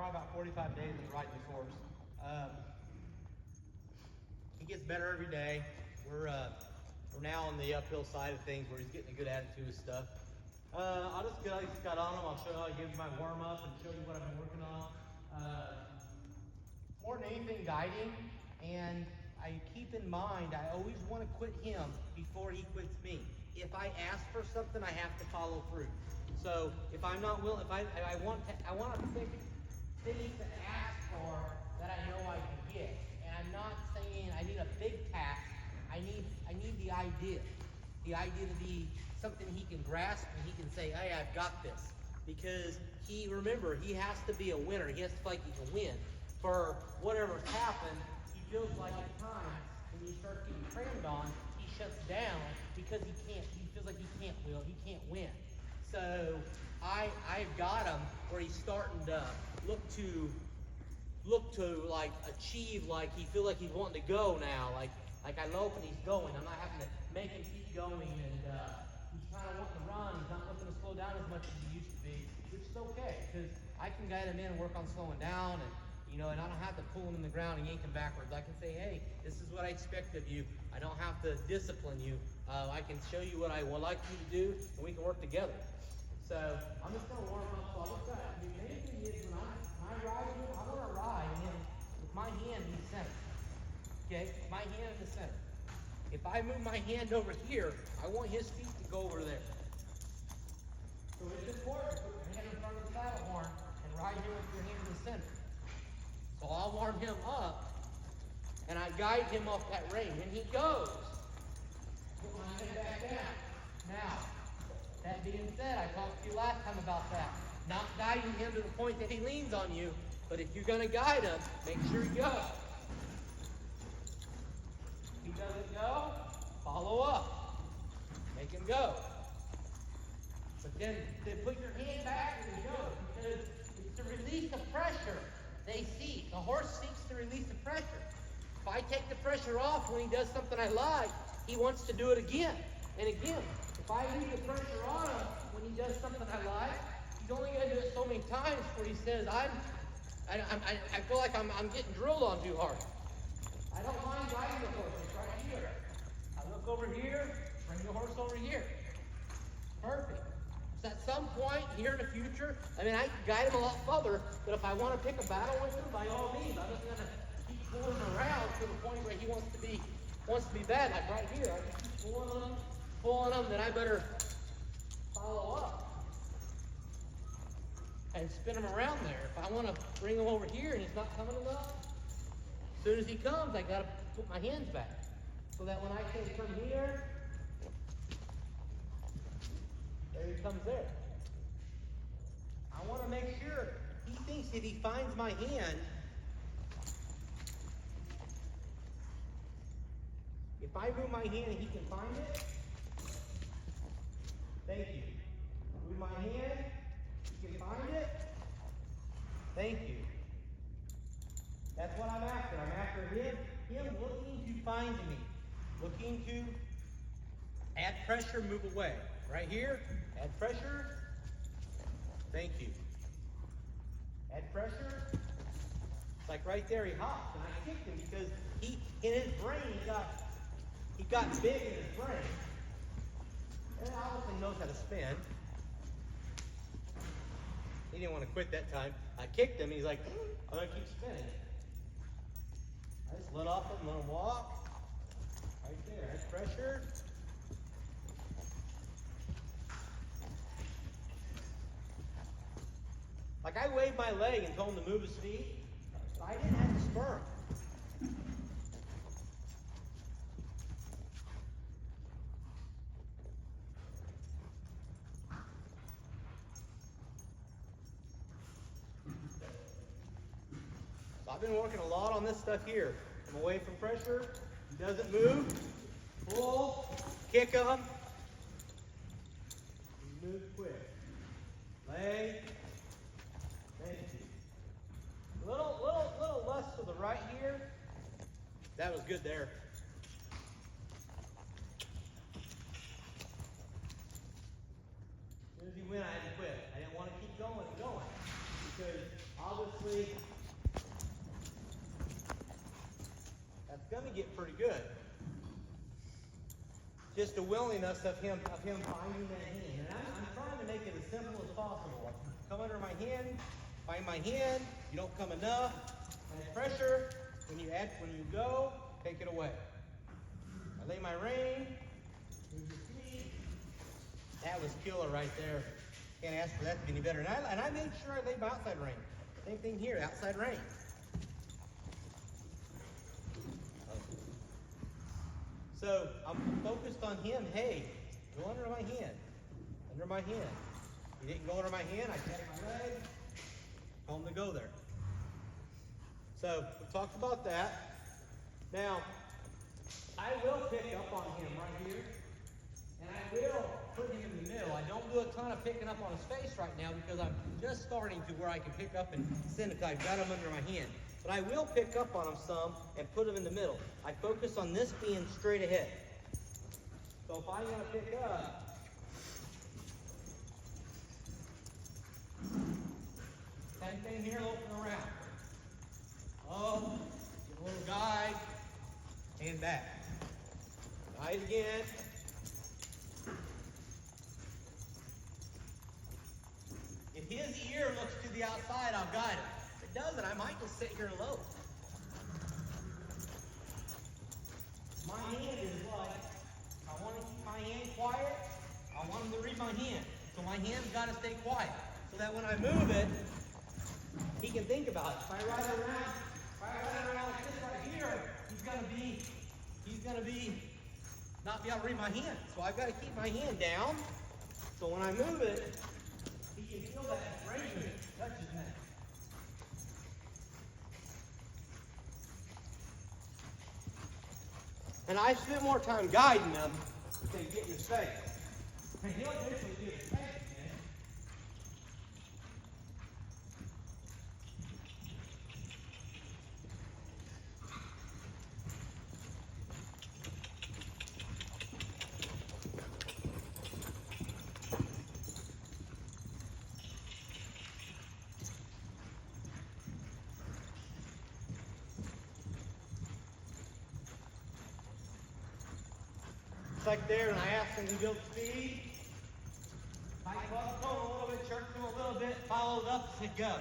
probably about 45 days of riding this horse. He gets better every day. We're now on the uphill side of things where he's getting a good attitude and stuff. I'll just get on him. I'll show you how I give you my warm up and show you what I've been working on. More than anything, guiding. And I keep in mind, I always want to quit him before he quits me. If I ask for something, I have to follow through. So if I'm not willing, if I want to pick things to ask for that I know I can get. And I'm not saying I need a big task. I need the idea. The idea to be something he can grasp and he can say, hey, I've got this. Because remember, he has to be a winner. He has to feel like he can win. For whatever's happened, he feels like at times when he starts getting crammed on, he shuts down because he feels like he can't win. So I've got him where he's starting to look to like achieve, like he feels like he's wanting to go now. Like I know when he's going. I'm not having to make him keep going, and he's kind of wanting to run. He's not looking to slow down as much as he used to be, which is okay because I can guide him in and work on slowing down, and and I don't have to pull him in the ground and yank him backwards. I can say, hey, this is what I expect of you. I don't have to discipline you. I can show you what I would like you to do, and we can work together. So I'm just going to warm up. So I'll look at the main thing is when I ride him, I want to ride him with my hand in the center. Okay, my hand in the center. If I move my hand over here, I want his feet to go over there. So it's important to put your hand in front of the saddle horn and ride him with your hand in the center. So I'll warm him up, and I guide him off that rein, and he goes. Put my hand back down. Now, that being said, I talked to you last time about that. Not guiding him to the point that he leans on you, but if you're going to guide him, make sure he goes. If he doesn't go, follow up. Make him go. But then put your hand back and go, because it's to release the pressure. They seek. The horse seeks to release the pressure. If I take the pressure off when he does something I like, he wants to do it again and again. If I leave the pressure on him when he does something I like, he's only going to do it so many times where he says, I feel like I'm getting drilled on too hard. I don't mind riding the horse. It's right here. I look over here, bring the horse over here. Perfect. So at some point here in the future, I can guide him a lot further, but if I want to pick a battle with him, by all means, I'm just going to keep pulling him around to the point where he wants to be bad, like right here. I just keep pulling him, then I better follow up and spin him around there. If I want to bring him over here and he's not coming enough, as soon as he comes, I got to put my hands back so that when I come from here, there he comes there. I want to make sure he thinks that he finds my hand. If I move my hand and he can find it, thank you. Move my hand, he can find it, thank you. That's what I'm after. I'm after him looking to find me, looking to add pressure, move away. Right here, add pressure. Thank you. Add pressure. It's like right there, he hopped, and I kicked him because in his brain, he got big in his brain. And he obviously knows how to spin. He didn't want to quit that time. I kicked him, he's like, I'm going to keep spinning. I just let off him, let him walk. Right there, add pressure. Like I waved my leg and told him to move his feet, but I didn't have to spur him. So I've been working a lot on this stuff here. I'm away from pressure. He doesn't move. Pull. Kick him. He moves quick. Leg. Thank you. A little less to the right here. That was good there. As soon as he went, I had to quit. I didn't want to keep going and going because I'll just honestly, that's going to get pretty good. Just the willingness of him finding that hand. And I'm trying to make it as simple as possible. Come under my hand, find my hand. You don't come enough. Add pressure. When you go, take it away. I lay my rein. Move your feet. That was killer right there. Can't ask for that to be any better. And I made sure I laid my outside rein. Same thing here, outside rein. So I'm focused on him. Hey, go under my hand. Under my hand. He didn't go under my hand. I tapped my leg. Told him to go there. So we talked about that. Now, I will pick up on him right here. And I will put him in the middle. I don't do a ton of picking up on his face right now because I'm just starting to where I can pick up and send it. I've got him under my hand. But I will pick up on him some and put him in the middle. I focus on this being straight ahead. So if I'm going to pick up, same thing here, looking around. Oh, get a little guide, and back. Guide again. If his ear looks to the outside, I'll guide him. If it doesn't, I might just sit here and load. My hand is like, I want to keep my hand quiet. I want him to read my hand. So my hand's got to stay quiet. So that when I move it, he can think about it. If I ride around like this right here, he's gonna be not be able to read my hand. So I've got to keep my hand down. So when I move it, he can feel that vibration touches me. And I spent more time guiding them than getting his face. And he'll eventually get his face again. Like there, and I asked him to build speed. I bumped him a little bit, jerked him a little bit, followed up, said go.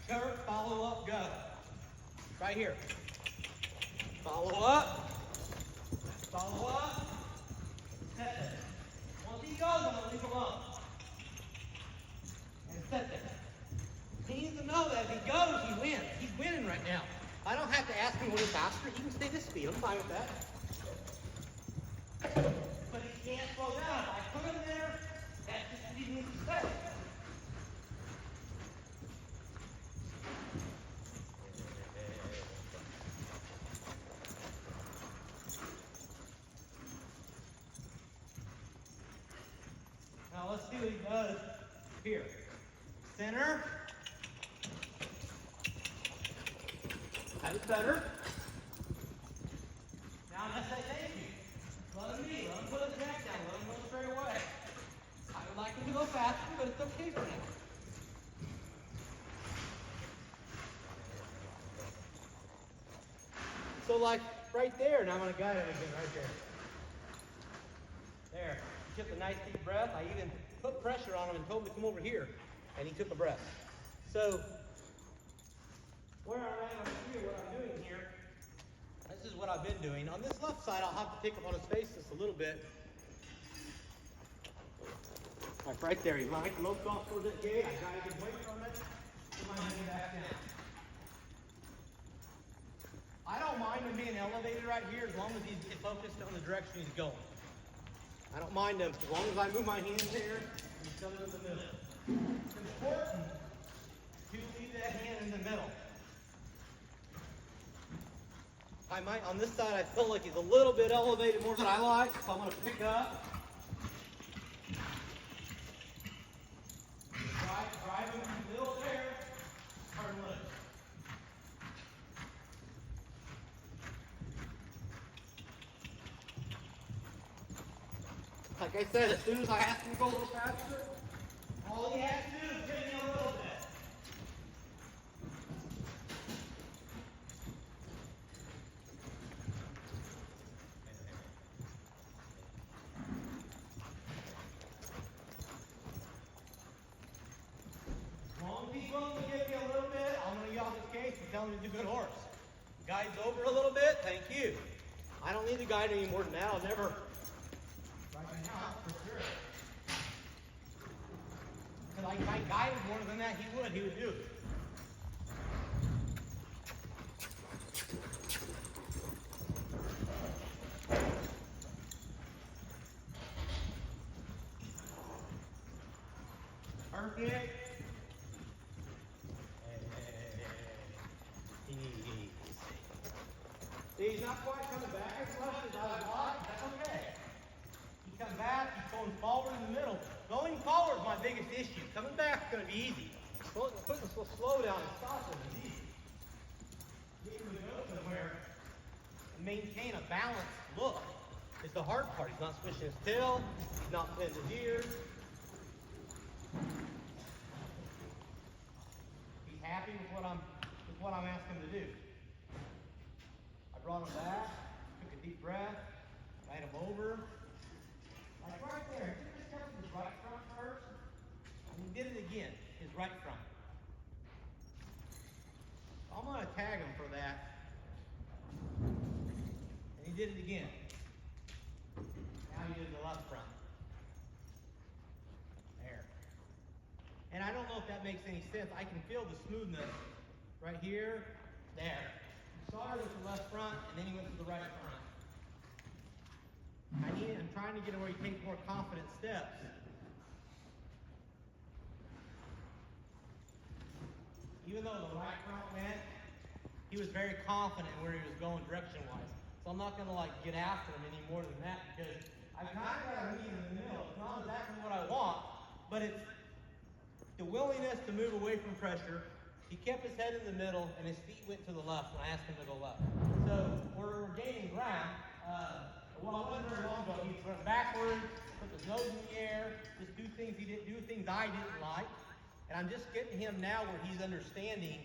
Jerk, follow up, go. Right here. Follow up, set there. Once he goes, I'm going to leave him alone. And set there. He needs to know that if he goes, he wins. He's winning right now. I don't have to ask him to go faster. He can stay this speed. I'm fine with that. But he can't slow down. If I put him there, that's just what he needs to stay. Now let's see what he does here. Center. That is better. Now let's say thank you. Let him put his neck down, let him go straight away. I would like him to go faster, but it's okay for him. So like right there, and I'm going to guide him again right there. There. He took a nice deep breath. I even put pressure on him and told him to come over here, and he took a breath. So where I am here, what I'm doing here, this is what I've been doing. On this left side, I'll have to pick up on his face just a little bit. Like right there, he's like loped off towards that gate. I gotta get away from it. Put my hand back down. I don't mind him being elevated right here as long as he's focused on the direction he's going. I don't mind him as long as I move my hand there and he's coming in the middle. It's important to leave that hand in the middle. I might, on this side, I feel like he's a little bit elevated more than I like, so I'm going to pick up. Drive him in the middle there, turn loose. Like I said, as soon as I ask him to go a little faster, all he has to do is hit me a little bit. he's willing to give me a little bit, I'm going to get off his case and tell him he's a good horse. Guides over a little bit, thank you. I don't need to guide any more than that. I'll never. Right now, for sure. Because if I guided more than that, he would do it. Perfect. See, he's not quite coming back as much as I would like. That's okay. He comes back, he's going forward in the middle. Going forward is my biggest issue. Coming back is going to be easy. Putting the slow down and stopping is easy. Getting him to go somewhere and maintain a balanced look is the hard part. He's not swishing his tail. He's not bending his ears. He's happy with what I'm asking him to do. I brought him back, took a deep breath, ran him over. Like right there, he just kept his right front first, and he did it again, his right front. I'm going to tag him for that. And he did it again. Now he did the left front. There. And I don't know if that makes any sense. I can feel the smoothness right here, there. He started with the left front, and then he went to the right front. I'm trying to get him where he takes more confident steps. Even though the right front went, he was very confident where he was going direction-wise. So I'm not going to get after him any more than that because I've kind of got to meet in the middle. It's not exactly what I want, but it's the willingness to move away from pressure. He kept his head in the middle, and his feet went to the left when I asked him to go left. So we're gaining ground. Well, it wasn't very long ago. He'd run backwards, put his nose in the air, just do things he didn't do, things I didn't like. And I'm just getting him now where he's understanding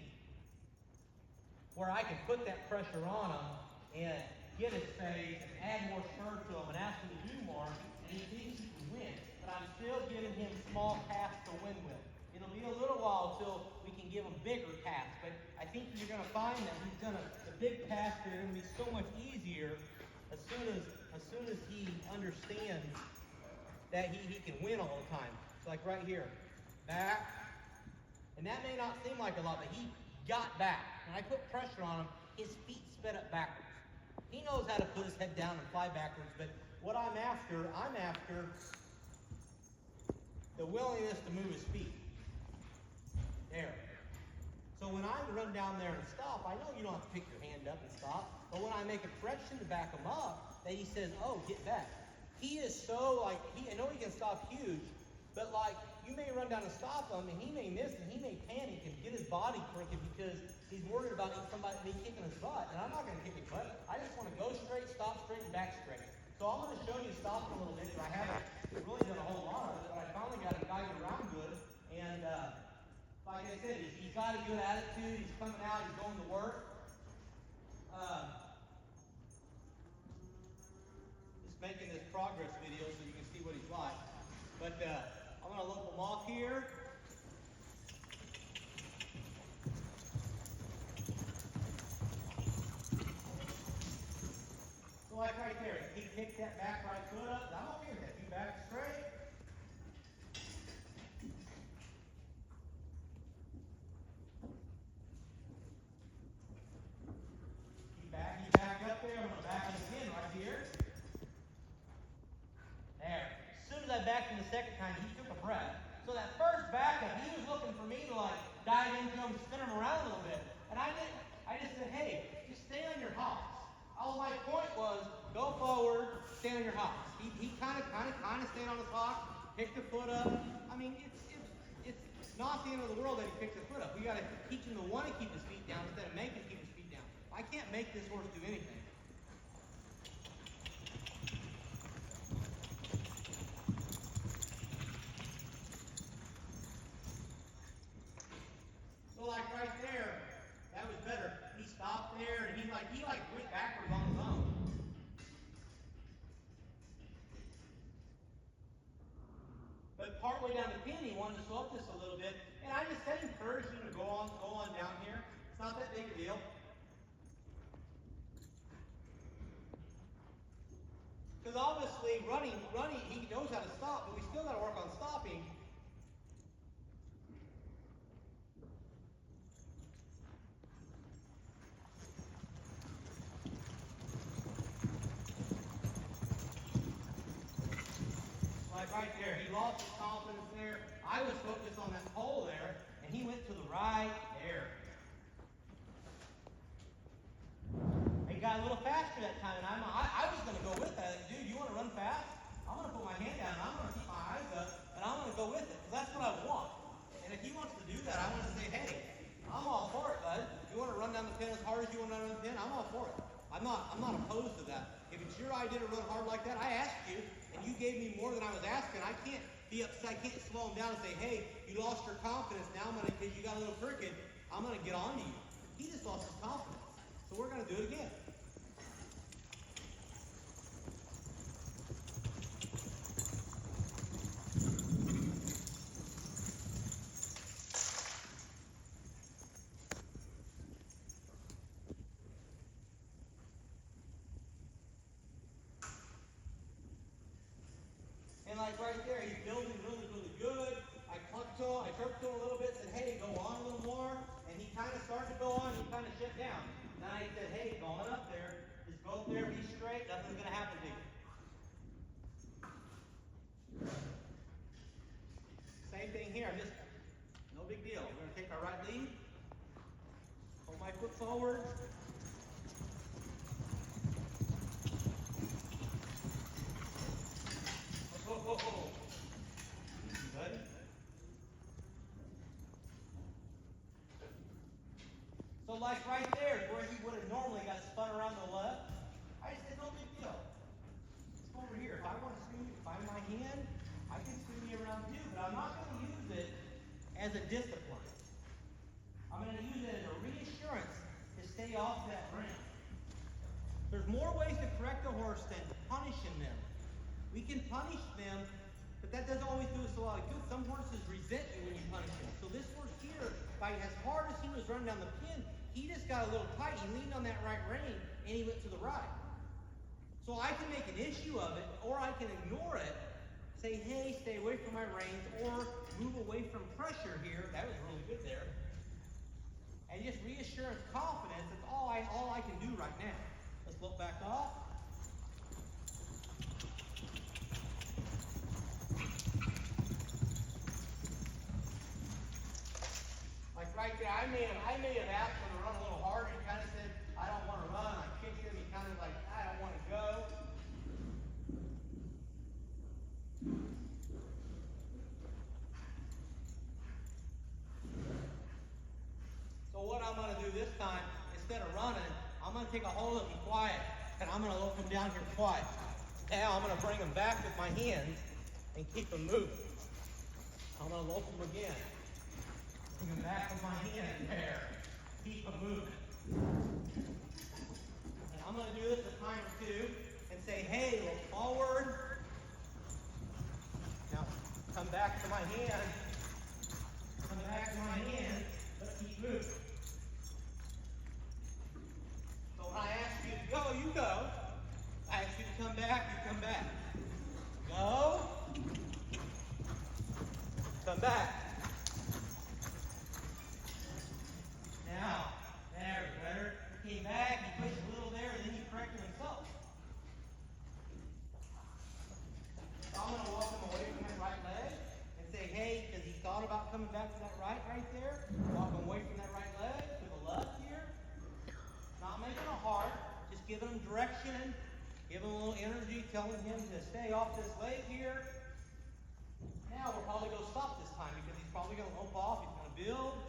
where I can put that pressure on him and get his face and add more spur to him and ask him to do more, and he thinks he can win. But I'm still giving him small tasks to win with. It'll be a little while until we can give him bigger tasks, but I think you're going to find that the big tasks are going to be so much easier as soon as he understands that he can win all the time. So like right here, back, and that may not seem like a lot, but he got back. When I put pressure on him, his feet sped up backwards. He knows how to put his head down and fly backwards, but what I'm after the willingness to move his feet. There. So when I run down there and stop, I know you don't have to pick your hand up and stop, but when I make a correction to back him up, that he says, oh, get back. He is so I know he can stop huge, but you may run down and stop him, and he may miss, and he may panic and get his body crooked because he's worried about me kicking his butt, and I'm not going to kick his butt. I just want to go straight, stop straight, and back straight. So I'm going to show you stopping a little bit, because I haven't really done a whole lot of it, but I finally got a guy around good, and like I said, he's got a good attitude, he's coming out, he's going to work. Just making this progress video so you can see what he's like. But I'm going to loop him off here. So like right there, he kicked that back right foot up. I'm okay with that. He back straight. He back up there. I'm going to back him again right here. There. As soon as I backed him the second time, he took a breath. So that first backup, he was looking for me to dive into him, spin him around a little bit. And I didn't. I just said, hey, just stay on your hops. All my point was, go forward, stay on your hops. He kind of stayed on his hops, picked the foot up. I mean, it's not the end of the world that he picked the foot up. We got to teach him to want to keep his feet down instead of make him keep his feet down. I can't make this horse do anything. So like right there, that was better. He stopped there and he went backwards on his own. But But partway down the pin, he wanted to slope this a little bit, and I just said encourage him to go on down here. It's not that big a deal. Because obviously running, he knows how to stop, but we still got to work on stopping. Like right there, he lost his confidence there. I was focused on that pole there, and he went to the right there. He got a little faster that time, and I was going to go with that. Dude, you want to run fast? I'm going to put my hand down, and I'm going to keep my eyes up, and I'm going to go with it, because that's what I want. And if he wants to do that, I want to say, hey, I'm all for it, bud. You want to run down the pin as hard as you want to run the pin? I'm all for it. I'm not opposed to that. If it's your idea to run hard like that, I asked you, and you gave me more than I was asking. I can't be upset. I can't slow him down and say, hey, you lost your confidence. Now I'm going to, because you got a little crooked, I'm going to get on to you. He just lost his confidence. So we're going to do it again. And like right there, he's building really, really good. I clucked to him, I chirped to him a little bit, said, hey, go on a little more. And he kind of started to go on, he kind of shut down. Then I said, hey, go on up there. Just go up there, be straight, nothing's going to happen to you. Same thing here, just no big deal. We're going to take our right lead, hold my foot forward. Whoa. Good. So like right there, where he would have normally got spun around the left, I just said, no big deal. Let's go over here. If I want to swing it, find my hand, I can swing you around too, but I'm not going to use it as a discipline. I'm going to use it as a reassurance to stay off that rein. There's more ways to correct a horse than punishing them. We can punish them, but that doesn't always do us a lot of good. Some horses resent you when you punish them. So this horse here, by as hard as he was running down the pin, he just got a little tight. He leaned on that right rein, and he went to the right. So I can make an issue of it, or I can ignore it, say, hey, stay away from my reins, or move away from pressure here. That was really good there. And just reassurance, confidence, that's all I can do right now. Let's look back off. Like right there, I may have asked him to run a little harder. He kind of said, I don't want to run. I kicked him. He kind of like, I don't want to go. So what I'm going to do this time, instead of running, I'm going to take a hold of him quiet, and I'm going to lope him down here quiet. Now I'm going to bring him back with my hands and keep him moving. I'm going to lope him again. Bring him back with my hand there. Keep him moving. And I'm going to do this a time or two and say, hey, look forward. Now, come back to my hand. Come back to my hand. Let's keep moving. So when I ask you to go, you go. I ask you to come back, you come back. Go. Come back. Now, there, better. He came back, he pushed a little there, and then he corrected himself. So I'm going to walk him away from that right leg and say, hey, because he thought about coming back to that right there. Walk him away from that right leg to the left here. Not making it hard, just giving him direction, giving him a little energy, telling him to stay off this leg here. Now we'll probably go stop this time because he's probably going to lope off, he's going to build.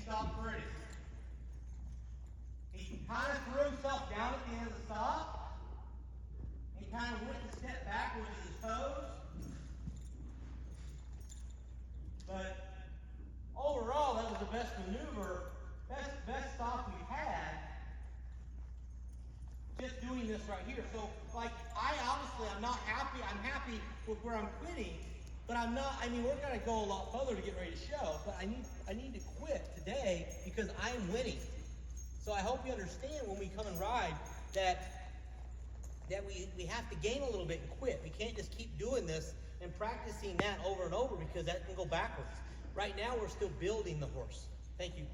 Stop pretty. He kind of threw himself down at the end of the stop. He kind of went to step backwards with his toes. But overall, that was the best maneuver best stop we've had just doing this right here. So, like, I'm not happy. I'm happy with where I'm quitting, but I'm not. I mean, we're gonna go a lot further to get ready to show. But I need to quit today because I am winning. So I hope you understand when we come and ride that we have to gain a little bit and quit. We can't just keep doing this and practicing that over and over because that can go backwards. Right now, we're still building the horse. Thank you.